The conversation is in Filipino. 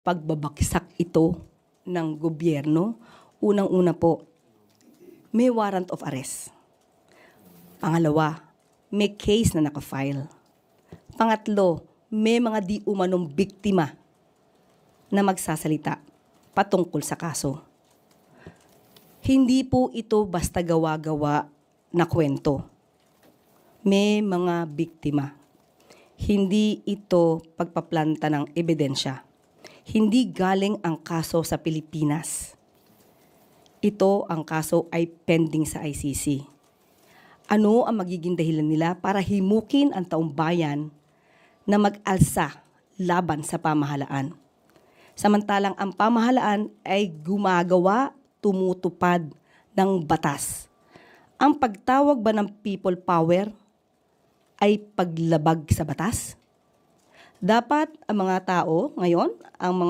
pagbabagsak ito ng gobyerno? Unang-una po, may warrant of arrest. Pangalawa, may case na nakafile. Pangatlo, may mga di umanong biktima na magsasalita patungkol sa kaso. Hindi po ito basta gawa-gawa na kwento. May mga biktima. Hindi ito pagpaplanta ng ebidensya. Hindi galing ang kaso sa Pilipinas. Ito, ang kaso ay pending sa ICC. Ano ang magiging dahilan nila para himukin ang taong bayan na mag-alsa laban sa pamahalaan? Samantalang ang pamahalaan ay gumagawa, tumutupad ng batas. Ang pagtawag ba ng people power ay paglabag sa batas? Dapat ang mga tao ngayon, ang mga